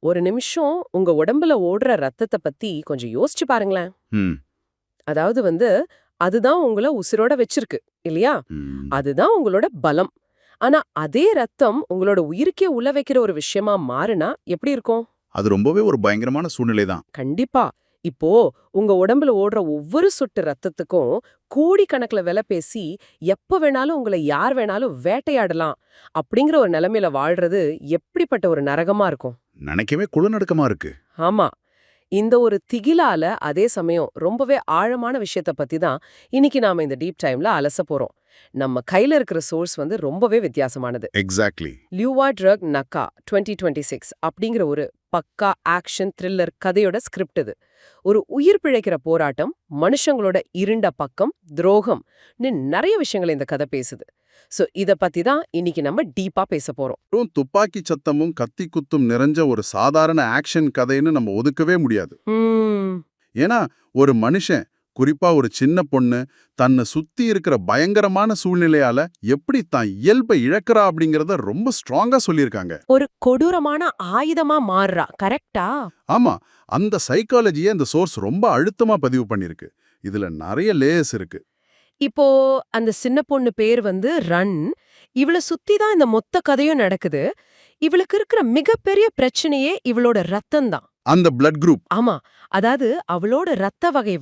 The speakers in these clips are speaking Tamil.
ஒரு நிமிஷம் உங்க உடம்புல ஓடுற ரத்தத்த பத்தி கொஞ்சம் யோசிச்சு பாருங்களேன். ம் அதாவது அதுதான் உங்கள உசிரோட வச்சிருக்கு இல்லையா? ம். அதுதான் உங்களோட பலம். ஆனா அதே ரத்தம் உங்களோட உயிருக்கே உள்ள வைக்கிற ஒரு விஷயமா மாறுனா எப்படி இருக்கும்? அது ரொம்பவே ஒரு பயங்கரமான சூழ்நிலை தான். கண்டிப்பா. இப்போ உங்க உடம்புல ஓடுற ஒவ்வொரு சொட்டு ரத்தத்துக்கும் கோடிக்கணக்குல விலை பேசி எப்ப வேணாலும் உங்களை யார் வேணாலும் வேட்டையாடலாம் அப்படிங்கிற ஒரு நிலைமையில வாழ்றது எப்படிப்பட்ட ஒரு நரகமா இருக்கும்? நினைக்கவே குளிர்நடுக்கமா இருக்கு. ஆமா. இந்த ஒரு திகிலால அதே சமயம் ரொம்பவே ஆழமான விஷயத்த பத்தி தான் இன்னைக்கு நாம இந்த டீப் டைம்ல அலச போறோம். நம்ம கையில இருக்கிற சோர்ஸ் ரொம்பவே வித்தியாசமானது. எக்ஸாக்ட்லி. லியூவா ட்ரக் நக்கா 2026 அப்படிங்கிற ஒரு பக்கா ஆக்ஷன் த்ரில்லர் கதையோட ஸ்கிரிப்ட் இது. ஒரு உயிர் பிழைக்கிற போராட்டம், மனுஷங்களோட இருண்ட பக்கம், துரோகம் நிறைய விஷயங்களை இந்த கதை பேசுது. சோ இத பத்தி தான் இன்னைக்கு நம்ம டீப்பா பேச போறோம். வெறும் துப்பாக்கி சத்தமும் கத்தி குத்தும் நிறைஞ்ச ஒரு சாதாரண ஆக்ஷன் கதைன்னு நம்ம ஒதுக்கவே முடியாது. ம், ஏன்னா ஒரு மனுஷன், குறிப்பா ஒரு சின்ன பொண்ணு, தன்னை சுத்தி இருக்கிற பயங்கரமான சூழ்நிலையால எப்படி தான் இயல்பை இழக்கிறா அப்படிங்கறத ரொம்ப ஸ்ட்ராங்கா சொல்லியிருக்காங்க. ஒரு கொடூரமான ஆயுதமா மாறுறா, கரெக்டா? ஆமா, அந்த சைக்காலஜியை இந்த சோர்ஸ் ரொம்ப அழுத்தமா பதிவு பண்ணிருக்கு. இதுல நிறைய லேயர்ஸ் இருக்கு. இப்போ அந்த சின்ன பொண்ணு பேர் ரன். இவள சுத்தி தான் இந்த மொத்த கதையும் நடக்குது. இவளுக்கு இருக்கிற மிகப்பெரிய பிரச்சனையே இவளோட ரத்தம் தான். அந்த பிளட் குரூப். ஆமா. அதாவது அவளோட ரத்த வகை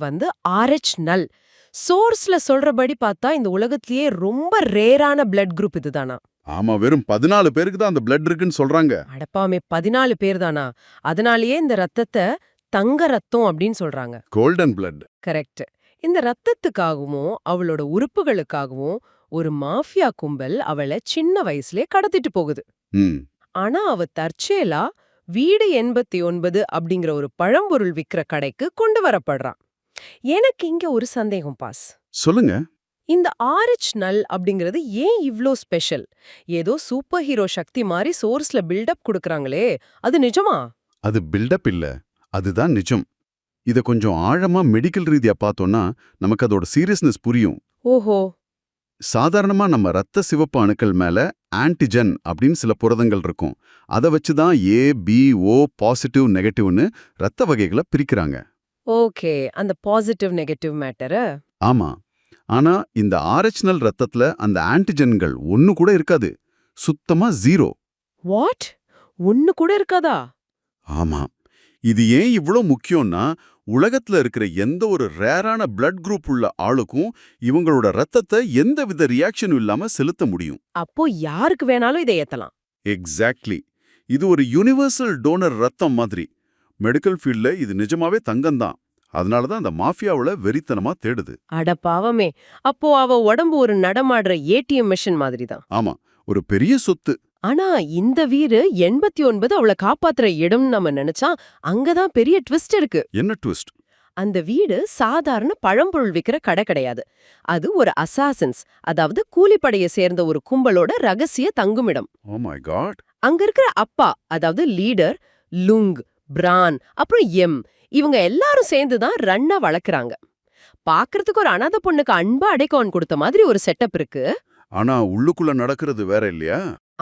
RH நல். சோர்ஸ்ல சொல்றபடி பார்த்தா இந்த உலகத்திலேயே ரொம்ப ரேரான பிளட் குரூப் இதுதானா? ஆமா, வெறும் 14 பேருக்கு தான் அந்த பிளட் இருக்குன்னு சொல்றாங்க. அடப்பாமே, 14 பேர் தானா? அதனாலேயே இந்த ரத்தத்தை தங்க ரத்தம் அப்படின்னு சொல்றாங்க. Golden blood. கரெக்ட். இந்த ரத்தத்துக்காகவும் அவளோட உறுப்புகளுக்காகவும் ஒரு மாஃபியா கும்பல் அவளை சின்ன வயசுலயே கடத்திட்டு போகுது. ம் ஆனா அவ தற்செயலா வீடு 89 அப்படிங்கிற ஒரு பழம்பொருள் விக்கிற கடைக்கு கொண்டு வரப்படுறா. எனக்கு இங்க ஒரு சந்தேகம் பாஸ். சொல்லுங்க. இந்த RH நல் அப்படிங்கிறது ஏன் இவ்ளோ ஸ்பெஷல்? ஏதோ சூப்பர் ஹீரோ சக்தி மாதிரி சோர்ஸ்ல பில்டப் கொடுக்கறாங்களே, அது நிஜமா? அது பில்டப் இல்ல, அதுதான் நிஜம். இத கொஞ்சம் ஆழமா மெடிக்கல் ரீதியா பார்த்தோம்னா நமக்கு அதோட சீரியஸ்னஸ் புரியும். ஓஹோ. சாதாரணமா நம்ம ரத்த சிவப்பு அணுக்கள் மேல ஆன்டிஜன் அப்படின்னு சில புரதங்கள் இருக்கும். அதை வச்சு தான் ஏ, பி, ஓ, பாசிட்டிவ், நெகட்டிவ்னு ரத்த வகைகளை பிரிக்கிறாங்க. ஓகே, அந்த பாசிட்டிவ் நெகட்டிவ் மேட்டர். ஆமா, ஆனா இந்த ஆர்எச்னல் ரத்தத்துல அந்த ஆன்டிஜன்கள் ஒன்னு கூட இருக்காது. சுத்தமா ஜீரோ. வாட்? ஒண்ணு கூட இருக்காதா? ஆமா, இது ஏன் இவ்ளோ முக்கியம்னா, உலகத்துல இருக்கிற எந்த ஒரு ரேரான பிளட் குரூப் உள்ள ஆளுக்கும் இவங்களோட ரத்தத்தை எந்தவித ரியாக்ஷனும் இல்லாம செலுத்த முடியும். அப்போ யாருக்கு வேணாலும் இதை ஏத்தலாம். எக்ஸாக்ட்லி. இது ஒரு யுனிவர்சல் டோனர் ரத்தம் மாதிரி. மெடிக்கல் ஃபீல்ட்ல இது நிஜமாவே தங்கம்தான். அதனால தான் அந்த மாஃபியாவுல வெறித்தனமா தேடுது. அட பாவமே. அப்போ அவ உடம்பு ஒரு நடமாடுற ATM மெஷின் மாதிரி தான். ஆமா, ஒரு பெரிய சொத்து. ஆனா இந்த வீடு 89 அவளை காப்பாத்துற இடம்னு நம்ம நினைச்சா அங்கதான் பெரிய ட்விஸ்ட் இருக்கு. என்ன ட்விஸ்ட்? அந்த வீடு சாதாரண பழம்பொருள் விக்கிற கடை கிடையாது. அது ஒரு அசாசின்ஸ், அதாவது கூலிப்படையை சேர்ந்த ஒரு கும்பலோட ரகசிய தங்குமிடம். Oh my God. அங்க இருக்கிற அப்பா, அதாவது லீடர் லுங், பிரான், அப்புறம் இவங்க எல்லாரும் சேர்ந்து தான் ரன்ன வளர்க்குறாங்க. பாக்குறதுக்கு ஒரு அனாதை பொண்ணுக்கு அன்பா அடைக்கவன் கொடுத்த மாதிரி ஒரு செட்டப் இருக்கு. ஆனா உள்ளுக்குள்ள நடக்கிறது வேற இல்லையா?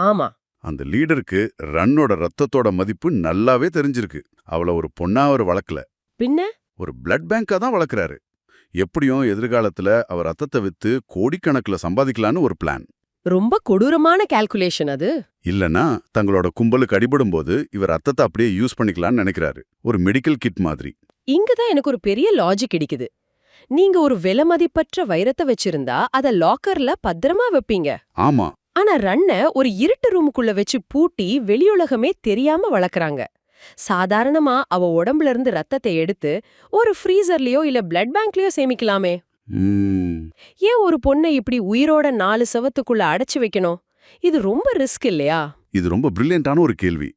ஆமா. அந்த லீடருக்கு ரன்னோட ரத்தத்தோட மதிப்பு நல்லாவே தெரிஞ்சிருக்கு. அவள ஒரு பொண்ணா அவர் வளர்க்கல, பின்ன ஒரு பிளட் பேங்கா தான் வளர்க்கறாரு. எப்படியும் எதிர்காலத்துல அவர் ரத்தத்தை வித்து கோடிக்கணக்குல சம்பாதிக்கலான்னு ஒரு பிளான். ரொம்ப கொடூரமான கால்குலேஷன் அது. இல்லனா தங்களோட கும்பலுக்கு அடிபடும்போது இவர் ரத்தத்தை அப்படியே யூஸ் பண்ணிக்கலாம்னு நினைக்கிறாரு. ஒரு மெடிக்கல் கிட் மாதிரி. இங்கதான் எனக்கு ஒரு பெரிய லாஜிக் இடிக்குது. நீங்க ஒரு விலை மதிப்பற்ற வைரத்தை வச்சிருந்தா அத லாக்கர்ல பத்திரமா வைப்பீங்க. ஆமா. ஆனா ரன்ன ஒரு இருட்டு ரூமுக்குள்ள வச்சு பூட்டி வெளியுலகமே தெரியாம வளர்க்கறாங்க. சாதாரணமா அவ உடம்புல இருந்து ரத்தத்தை எடுத்து ஒரு ஃப்ரீசர்லயோ இல்ல பிளட் பேங்க்லயோ சேமிக்கலாமே. ம், ஏன் ஒரு பொண்ணை இப்படி உயிரோட 4 செவத்துக்குள்ள அடைச்சு வைக்கணும்? இது ரொம்ப ரிஸ்க் இல்லையா? இது ரொம்ப பிரில்லியண்டான ஒரு கேள்வி.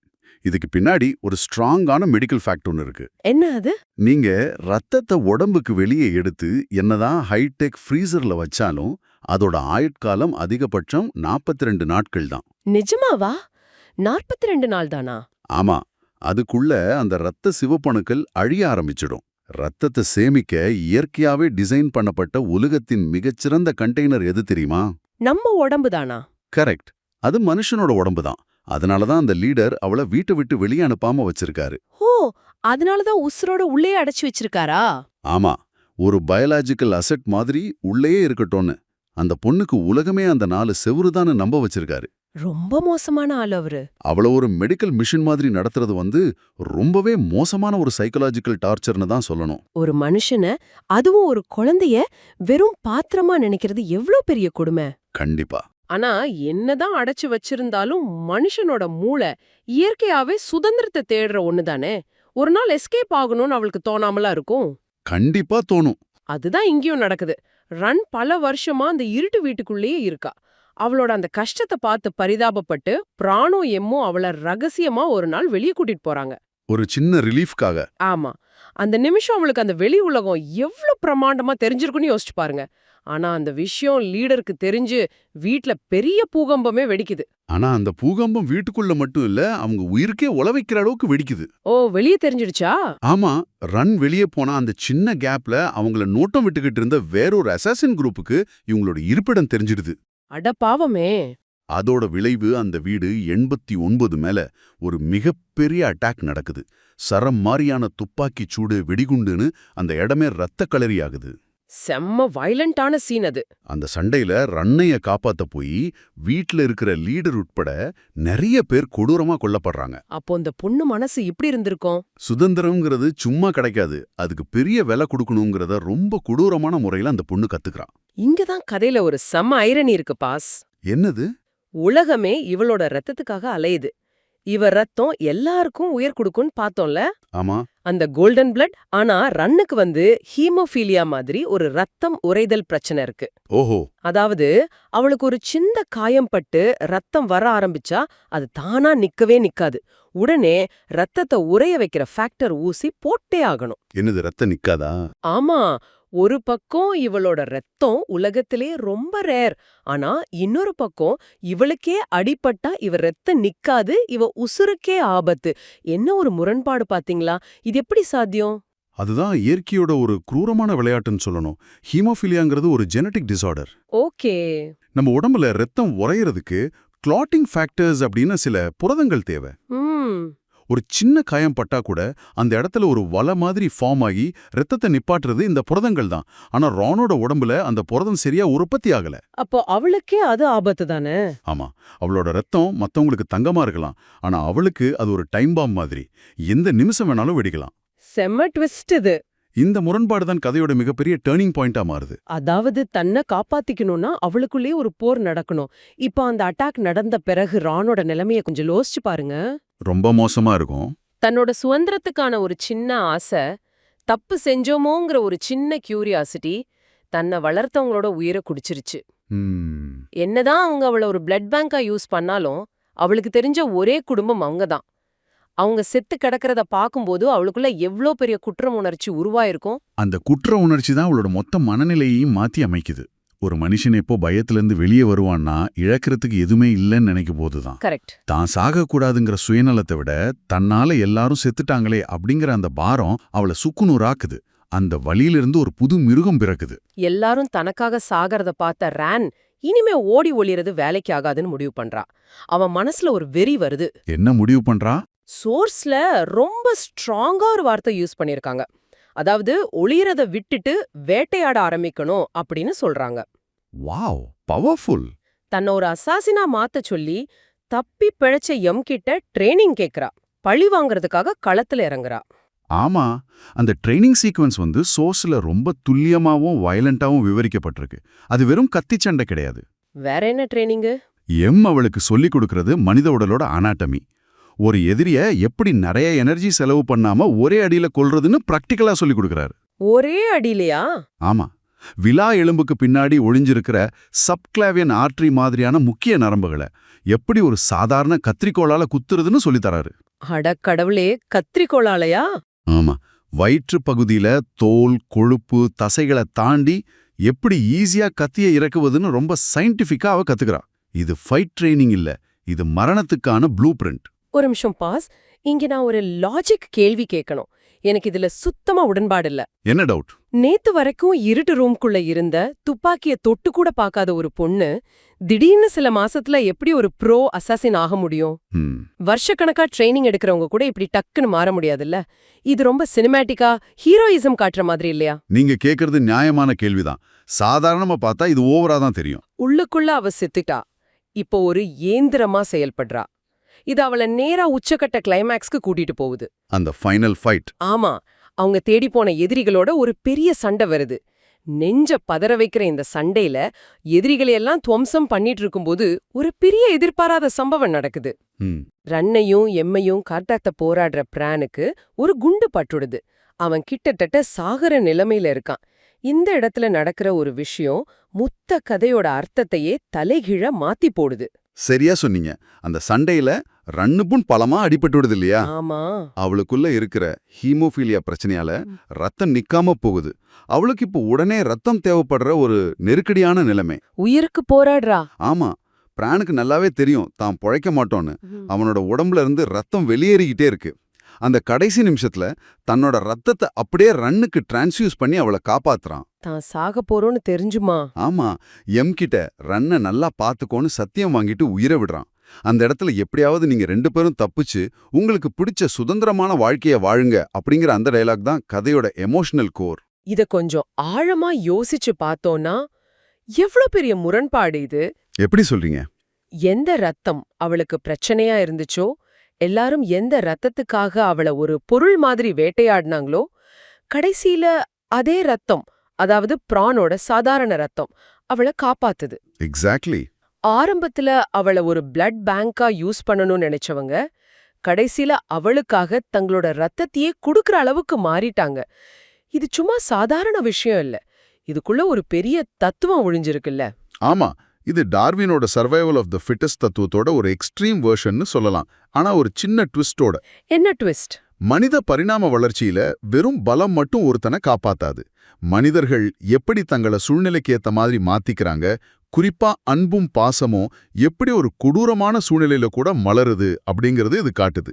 இதுக்கு பின்னாடி ஒரு ஸ்ட்ராங்கான மெடிக்கல் ஃபேக்ட் ஒன்னு இருக்கு. என்ன அது? நீங்க ரத்தத்தை உடம்புக்கு வெளியே எடுத்து என்னதான் ஹைடெக் ஃப்ரீசர்ல வச்சாலும் அதோட ஆயுட்காலம் அதிகபட்சம் 42 நாட்கள் தான். நிஜமாவா? 42 நாள் தானா? ஆமா, அதுக்குள்ள அந்த ரத்த சிவப்பணுக்கள் அழிய ஆரம்பிச்சிடும். ரத்தத்தை சேமிக்க இயற்கையாவே டிசைன் பண்ணப்பட்ட உலகத்தின் மிகச்சிறந்த கண்டெய்னர் எது தெரியுமா? நம்ம உடம்பு தானா? கரெக்ட். அது மனுஷனோட உடம்பு தான். அதனாலதான் அந்த லீடர் அவளை வீட்டை விட்டு வெளியே அனுப்பாம வச்சிருக்காரு. ஓ, அதனாலதான் உசுரோட உள்ளே அடைச்சு வச்சிருக்காரா? ஆமா, ஒரு பயாலாஜிக்கல் அசெட் மாதிரி உள்ளேயே இருக்கட்டும்னு. அந்த பொண்ணுக்கு உலகமே அந்த 4 செவுருதான்னு நம்ப வச்சிருக்காரு. ரொம்ப மோசமான ஆள் அவரு. அவள ஒரு மெடிக்கல் மிஷன் மாதிரி நடத்துறது ரொம்பவே மோசமான ஒரு சைக்கலாஜிக்கல் டார்ச்சர்னு தான் சொல்லணும். ஒரு மனுஷனை, அதுவும் ஒரு குழந்தைய வெறும் பாத்திரமா நினைக்கிறது எவ்ளோ பெரிய கொடுமை. கண்டிப்பா. ஆனா என்னதான் அடைச்சு வச்சிருந்தாலும் மனுஷனோட மூளை இயற்கையாவே சுதந்திரத்தை தேடுற ஒண்ணுதானே. ஒரு நாள் எஸ்கேப் ஆகணும்னு அவளுக்கு தோணாமலா இருக்கும். கண்டிப்பா தோணும். அதுதான் இங்கேயும் நடக்குது. ரன் பல வருஷமா அந்த இருட்டு வீட்டுக்குள்ளேயே இருக்கா. அவளோட அந்த கஷ்டத்தை பார்த்து பரிதாபப்பட்டு பிராணோ எம்மோ அவளை ரகசியமா ஒரு நாள் வெளியே கூட்டிட்டு போறாங்க. ஒரு சின்ன ரிலீஃப்காக. ஆமா, அந்த நிமிஷம் அவளுக்கு அந்த வெளி உலகம் எவ்வளவு பிரமாண்டமா தெரிஞ்சிருக்குன்னு யோசிச்சு பாருங்க. ஆனா அந்த விஷயம் லீடருக்கு தெரிஞ்சு வீட்ல பெரிய பூகம்பமே வெடிக்குது. ஆனா அந்த பூகம்பம் வீட்டுக்குள்ள மட்டும் இல்ல, அவங்க உயிருக்கே உழவைக்கிற அளவுக்கு வெடிக்குது. ஓ, வெளியே தெரிஞ்சிடுச்சா? ஆமா, ரன் வெளியே போனா அந்த சின்ன கேப்ல அவங்கள நோட்டம் விட்டுக்கிட்டு இருந்த வேறொரு அசாசின் குரூப்புக்கு இவங்களோட இருப்பிடம் தெரிஞ்சிடுது. அட பாவமே. அதோட விளைவு அந்த வீடு 89 மேல ஒரு மிகப்பெரிய அட்டாக் நடக்குது. சரம் மாரியான துப்பாக்கி சூடு, வெடிகுண்டுன்னு அந்த இடமே ரத்த களரியாகுது. செம்ம வயலண்டான சீன் அது. அந்த சண்டையில ரன்னைய காப்பாத்த போய் வீட்ல இருக்கிற லீடர் உட்பட நிறைய பேர் கொடூரமா கொல்லப்படுறாங்க. அப்போ இந்த பொண்ணு மனசு இப்படி இருந்திருக்கும். சுதந்திரம்ங்கிறது சும்மா கிடைக்காது, அதுக்கு பெரிய விலை கொடுக்கணுங்கிறத ரொம்ப கொடூரமான முறையில அந்த பொண்ணு கத்துக்கிறான். இங்கதான் கதையில ஒரு செம்ம ஐரணி இருக்கு பாஸ். என்னது? உலகமே இவளோட ரத்தத்துக்காக அலையுது. இவ ரத்தம் எல்லாருக்கும் உயிர் கொடுக்கும்னு பார்த்தோம்ல. ஆமா. அந்த கோல்டன் பிளட். ஆனா ரன்னுக்கு ஹீமோஃபீலியா மாதிரி ஒரு ரத்தம் உறைதல் பிரச்சனை இருக்கு. ஓஹோ. அதாவது அவளுக்கு ஒரு சின்ன காயம் பட்டு ரத்தம் வர ஆரம்பிச்சா அது தானா நிக்கவே நிக்காது. உடனே ரத்தத்தை உறைய வைக்கிற ஃபேக்டர் ஊசி போட்டே ஆகணும். என்னது, ரத்தம் நிக்காதா? ஆமா, ஒரு பக்கம் இவளோட ரத்தம் உலகத்திலே ரொம்ப ரேர். ஆனா இன்னொரு பக்கம் இவளுக்கே அடிபட்டா இவ ரத்தம் நிக்காது, இவ உசுருக்கே ஆபத்து. என்ன ஒரு முரண்பாடு பாத்தீங்களா? இது எப்படி சாத்தியம்? அதுதான் இயற்கையோட ஒரு क्रूரமான விளையாட்டுன்னு சொல்லணும். ஹீமோஃபிலியாங்கிறது ஒரு ஜெனடிக் டிசார்டர். ஓகே. நம்ம உடம்புல ரத்தம் உறையறதுக்கு கிளாட்டிங் ஃபேக்டர்ஸ் அப்படின்னு சில புரதங்கள் தேவை. ஒரு சின்ன காயம் பட்டா கூட அந்த இடத்துல ஒரு வலை மாதிரி ஃபார்ம் ஆகி ரத்தத்தை நிப்பாட்டுறது இந்த புரதங்கள் தான். ஆனா ரானோட உடம்புல அந்த புரதம் சரியா உற்பத்தி ஆகல. அப்போ அவளுக்கே அது ஆபத்து தானே? ஆமா, அவளோட ரத்தம் மத்தவங்களுக்கு தங்கமா இருக்கலாம், ஆனா அவளுக்கு அது ஒரு டைம் பாம் மாதிரி, எந்த நிமிஷம் வேணாலும் வெடிக்கலாம். செம்ம ட்விஸ்ட் இது. இந்த முரண்பாடு தான் கதையோட மிகப்பெரிய டேர்னிங் பாயிண்டா மாறுது. அதாவது தன்னை காப்பாத்திக்கணும்னா அவளுக்குள்ளே ஒரு போர் நடக்கணும். இப்போ அந்த அட்டாக் நடந்த பிறகு ரானோட நிலைமைய கொஞ்சம் யோசிச்சு பாருங்க. ரொம்ப மோசமா இருக்கும். தன்னோட சுதந்திரத்துக்கான ஒரு சின்ன ஆசை, தப்பு செஞ்சோமோங்கிற ஒரு சின்ன கியூரியாசிட்டி தன்னை வளர்த்தவங்களோட உயிரை குடிச்சிருச்சு. என்னதான் அவங்க அவளை ஒரு பிளட் பேங்கா யூஸ் பண்ணாலும் அவளுக்கு தெரிஞ்ச ஒரே குடும்பம் அவங்கதான். அவங்க செத்து கிடக்கிறத பார்க்கும்போது அவளுக்குள்ள எவ்ளோ பெரிய குற்ற உணர்ச்சி உருவாயிருக்கும். அந்த குற்ற உணர்ச்சி தான் அவளோட மொத்த மனநிலையையும் மாத்தி அமைக்குது. ஒரு மனுஷன் எப்போ பயத்திலிருந்து வெளியே வருவான்னா இழக்கிறதுக்கு எதுவுமே இல்லைன்னு நினைக்கும் போதுதான். கரெக்ட். தான் சாகக்கூடாதுங்கிற சுயநலத்தை விட தன்னால எல்லாரும் செத்துட்டாங்களே அப்படிங்கிற அந்த பாரம் அவளை சுக்குநூறாக்குது. அந்த வழியிலிருந்து ஒரு புது மிருகம் பிறக்குது. எல்லாரும் தனக்காக சாகறத பார்த்த ரான் இனிமே ஓடி ஒளியறது வேலைக்கு ஆகாதுன்னு முடிவு பண்றா. அவன் மனசுல ஒரு வெறி வருது. என்ன முடிவு பண்றா? சோர்ஸ்ல ரொம்ப ஸ்ட்ராங்கா ஒரு வார்த்தை யூஸ் பண்ணிருக்காங்க. அதாவது ஒளியறத விட்டுட்டு வேட்டையாட ஆரம்பிக்கணும் அப்படின்னு சொல்றாங்க. Wow, powerful. தன்னை ஒரு அசாசினா மாத்த சொல்லி தப்பி பிழைச்ச எம் கிட்ட ட்ரைனிங் கேக்குறா. பழி வாங்கறதுக்காக களத்துல இறங்குறா. ஆமா, அந்த ட்ரைனிங் சீக்வன்ஸ் சோர்ஸ்ல ரொம்ப துல்லியமாவும் வயலண்டாவும் விவரிக்கப்பட்டிருக்கு. அது வெறும் கத்தி சண்டை கிடையாது. வேற என்ன ட்ரைனிங்கு? எம் அவளுக்கு சொல்லிக் கொடுக்கறது மனித உடலோட அனாட்டமி. ஒரு எதிரிய எப்படி நிறைய எனர்ஜி செலவு பண்ணாம ஒரே அடியில கொல்றதுன்னு பிராக்டிக்கலா சொல்லிக் கொடுக்கறாரு. ஒரே அடியிலையா? ஆமா, விலா எலும்புக்கு பின்னாடி ஒளிஞ்சிருக்கிற சப்கிளாவியன் ஆர்டரி மாதிரியான முக்கிய நரம்புகளை எப்படி ஒரு சாதாரண கத்திரிக்கோளால குத்துறதுன்னு சொல்லித்தராரு. அட கடவுளே, கத்திரிக்கோளாலையா? ஆமா, வயிற்று பகுதியில தோல், கொழுப்பு, தசைகளை தாண்டி எப்படி ஈஸியா கத்தியை இறக்குவதுன்னு ரொம்ப சயின்டிஃபிக்கா அவ கத்துக்கிறா. இது ஃபைட் ட்ரைனிங் இல்ல, இது மரணத்துக்கான ப்ளூ பிரிண்ட். ஒரு நிமிஷம் பாஸ். இங்க நான் ஒரு லாஜிக் கேள்வி கேட்கணும். எனக்கு இதுல சுத்தமா உடன்பாடு இல்ல. என்ன டவுட்? நேத்து வரைக்கும் இருட்டு ரூம்குள்ள இருந்த துப்பாக்கிய தொட்டு கூட பார்க்காத ஒரு பொண்ணு திடீர்னு சில மாசத்துல எப்படி ஒரு ப்ரோ அசாசின் ஆக முடியும்? வருஷக்கணக்கா ட்ரைனிங் எடுக்கிறவங்க கூட இப்படி டக்குன்னு மாற முடியாதுல்ல. இது ரொம்ப சினிமேட்டிக்கா ஹீரோயிசம் காட்டுற மாதிரி இல்லையா? நீங்க கேக்குறது நியாயமான கேள்விதான். சாதாரணமா பார்த்தா இது ஓவரா தான் தெரியும். உள்ளுக்குள்ள அவ செத்துட்டா, இப்போ ஒரு ஏந்திரமா செயல்படுறா. இது அவள நேரா உச்சக்கட்ட கிளைமேக்ஸ்க்கு கூட்டிட்டு போகுது. அந்த ஃபைனல் ஃபைட். ஆமா, அவங்க தேடி போன எதிரிகளோட ஒரு பெரிய சண்டை வருது. நெஞ்ச பதற வைக்கிற இந்த சண்டையில எதிரிகளையெல்லாம் துவம்சம் பண்ணிட்டு இருக்கும்போது ஒரு பெரிய எதிர்பாராத சம்பவம் நடக்குது. ரன்னையும் எம்மையும் காட்டாத்த போராடுற பிரானுக்கு ஒரு குண்டு பட்டுடுது. அவன் கிட்டத்தட்ட சாகர நிலைமையில இருக்கான். இந்த இடத்துல நடக்கிற ஒரு விஷயம் மொத்த கதையோட அர்த்தத்தையே தலைகீழ மாத்தி போடுது. சரியா சொன்னீங்க. அந்த சண்டையில ரன்னுப்புன் பலமா அடிபட்டு விடுது இல்லையா? ஆமா, அவளுக்குள்ள இருக்கிற ஹீமோஃபீலியா பிரச்சனையால ரத்தம் நிக்காம போகுது. அவளுக்கு இப்போ உடனே ரத்தம் தேவைப்படுற ஒரு நெருக்கடியான நிலைமை. உயிருக்கு போராடுறா. ஆமா, பிரானுக்கு நல்லாவே தெரியும் தான் பொழைக்க மாட்டோன்னு. அவனோட உடம்புல இருந்து ரத்தம் வெளியேறிக்கிட்டே இருக்கு. அந்த கடைசி நிமிஷத்துல தன்னோட ரத்தத்தை அப்படியே ரன்னுக்கு டிரான்ஸ்யூஸ் பண்ணி அவளை காப்பாத்துறான். தான் சாக போறோன்னு தெரிஞ்சுமா? ஆமா, எம் கிட்ட ரன்னை நல்லா பாத்துக்கோன்னு சத்தியம் வாங்கிட்டு உயிரை விடுறான். அந்த இடத்துல எப்படியாவது நீங்க 2 பேரும் தப்பிச்சு உங்களுக்கு பிடிச்ச சுதந்திரமான வாழ்க்கைய வாழுங்க அப்படிங்கிற அந்த டயலாக் தான் கதையோட எமோஷனல் கோர். இத கொஞ்சம் ஆழமா யோசிச்சு பார்த்தோம்னா எவ்வளவு பெரிய முரண்பாடு இது. எப்படி சொல்றீங்க? எந்த ரத்தம் அவளுக்கு பிரச்சனையா இருந்துச்சோ, எல்லாரும் எந்த ரத்தத்துக்காக அவள ஒரு பொருள் மாதிரி வேட்டையாடினாங்களோ, கடைசியில அதே ரத்தம், அதாவது பிரானோட சாதாரண ரத்தம் அவள காப்பாத்துது. எக்ஸாக்ட்லி. ஆரம்பத்துல அவள ஒரு பிளட் பேங்கா யூஸ் பண்ணணும்னு நினைச்சவங்க கடைசியில அவளுக்காக தங்களோட ரத்தத்தையே குடுக்கற அளவுக்கு மாறிட்டாங்க. இது சும்மா சாதாரண விஷயம் இல்ல. இதுக்குள்ள ஒரு பெரிய தத்துவம் ஒளிஞ்சிருக்குல்ல. ஆமா, இது டார்வினோட சர்வைவல் ஆஃப் த ஃபிட்டஸ்ட் தத்துவத்தோட ஒரு எக்ஸ்ட்ரீம் வெர்ஷன்னு சொல்லலாம். ஆனா ஒரு சின்ன ட்விஸ்டோட. என்ன ட்விஸ்ட்? மனித பரிணாம வளர்ச்சியில வெறும் பலம் மட்டும் ஒருத்தனை காப்பாத்தாது. மனிதர்கள் எப்படி தங்கள சூழ்நிலைக்கு ஏத்த மாதிரி மாத்திக்கிறாங்க, குறிப்பா அன்பும் பாசமும் எப்படி ஒரு கொடூரமான சூழ்நிலையில கூட மலருது அப்படிங்கிறது இது காட்டுது.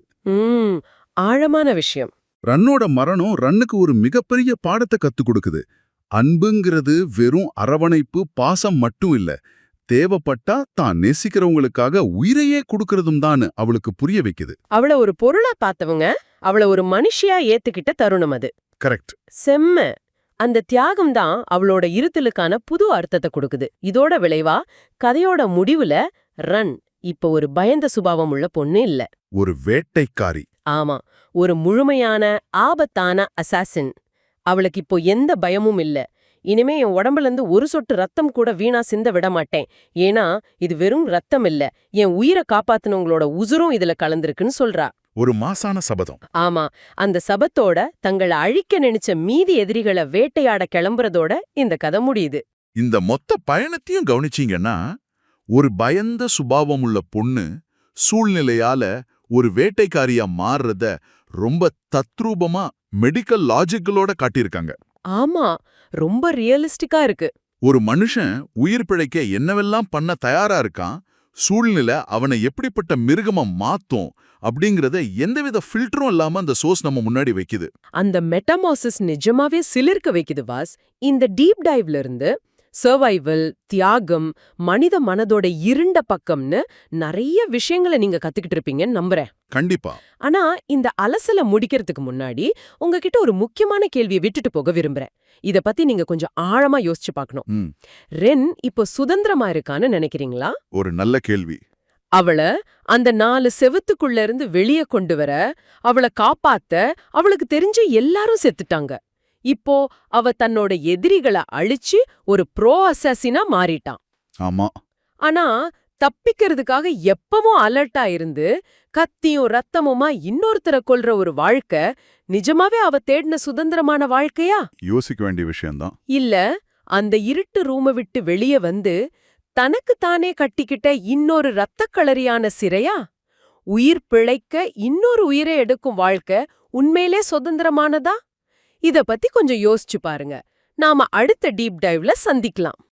ஆழமான விஷயம். ரன்னோட மரணம் ரன்னுக்கு ஒரு மிகப்பெரிய பாடத்தை கத்துக் கொடுக்குது. அன்புங்கிறது வெறும் அரவணைப்பு பாசம் மட்டும் இல்ல, தேவைப்பட்டா தான் நேசிக்கிறவங்களுக்காக உயிரையே கொடுக்கறதும் தான் அவளுக்கு புரிய வைக்குது. அவள ஒரு பொருளா பார்த்தவங்க அவள ஒரு மனுஷியா ஏத்துக்கிட்ட தருணம் அது. கரெக்ட். செம்ம. அந்த தியாகம் தான் அவளோட இருத்தலுக்கான புது அர்த்தத்தை கொடுக்குது. இதோட விளைவா கதையோட முடிவுல ரன் இப்ப ஒரு பயந்த சுபாவம் உள்ள பொண்ணு இல்ல, ஒரு வேட்டைக்காரி. ஆமா, ஒரு முழுமையான ஆபத்தான அசாசின். அவளுக்கு இப்போ எந்த பயமும் இல்ல. இனிமே என் உடம்புல இருந்து ஒரு சொட்டு ரத்தம் கூட வீணா சிந்த விட மாட்டேன். ஏன்னா இது வெறும் ரத்தம் இல்ல, என் உயிரை காப்பாத்தினவங்களோட உசுரும் இதுல கலந்திருக்குன்னு சொல்றா. ஒரு மாசான சபதம். ஆமா, அந்த சபத்தோட தங்களை அழிக்க நினைச்ச மீதி எதிரிகளை வேட்டையாட கிளம்புறதோட இந்த கதை முடியுது. இந்த மொத்த பயணத்தையும் கவனிச்சீங்கன்னா, ஒரு பயந்த சுபாவம் உள்ள பொண்ணு சூழ்நிலையால ஒரு வேட்டைக்காரியா மாறுறத ரொம்ப தத்ரூபமா மெடிக்கல் லாஜிக்கலோட காட்டியிருக்காங்க. ஆமா, ரொம்ப ரியலிஸ்டிக்கா இருக்கு. ஒரு மனுஷன் உயிர் பிழைக்க என்னவெல்லாம் பண்ண தயாரா இருக்கான், சூழ்நிலை அவனை எப்படிப்பட்ட மிருகமா மாத்தும் அப்படிங்கறத எந்தவித ஃபில்டரும் இல்லாம அந்த சோர்ஸ் நம்ம முன்னாடி வைக்குது. அந்த மெட்டமாசிஸ் நிஜமாவே சிலிர்க்க வைக்குது வாஸ். இந்த டீப் டைவ்ல இருந்து சர்வைவல், தியாகம், மனித மனதோட இருண்ட பக்கம்னு நிறைய விஷயங்களை நீங்க கத்துக்கிட்டு இருப்பீங்கன்னு நம்புறேன். கண்டிப்பா. ஆனா இந்த அலசல முடிக்கிறதுக்கு முன்னாடி உங்ககிட்ட ஒரு முக்கியமான கேள்வியை விட்டுட்டு போக விரும்புறேன். இத பத்தி நீங்க கொஞ்சம் ஆழமா யோசிச்சு பார்க்கணும். ரென் இப்போ சுதந்திரமா இருக்கான்னு நினைக்கிறீங்களா? ஒரு நல்ல கேள்வி. அவள அந்த 4 செவுத்துக்குள்ள இருந்து வெளியே கொண்டு வர, அவளை காப்பாத்த அவளுக்கு தெரிஞ்ச எல்லாரும் செத்துட்டாங்க. இப்போ அவ தன்னோட எதிரிகளை அழிச்சு ஒரு ப்ரோ அசாசினா மாறிட்டான். ஆமா. ஆனா தப்பிக்கிறதுக்காக எப்பவும் அலர்ட்டா இருந்து கத்தியும் ரத்தமுமா இன்னொருத்தரை கொல்ற ஒரு வாழ்க்கை நிஜமாவே அவ தேடின சுதந்திரமான வாழ்க்கையா? யோசிக்க வேண்டிய விஷயம்தான். இல்ல அந்த இருட்டு ரூமை விட்டு வெளியே வந்து தனக்கு தானே கட்டிக்கிட்ட இன்னொரு இரத்தக்களரியான சிறையா? உயிர் பிழைக்க இன்னொரு உயிரை எடுக்கும் வாழ்க்கை உண்மையிலே சுதந்திரமானதா? இத பத்தி கொஞ்சம் யோசிச்சு பாருங்க. நாம அடுத்த டீப் டைவ்ல சந்திக்கலாம்.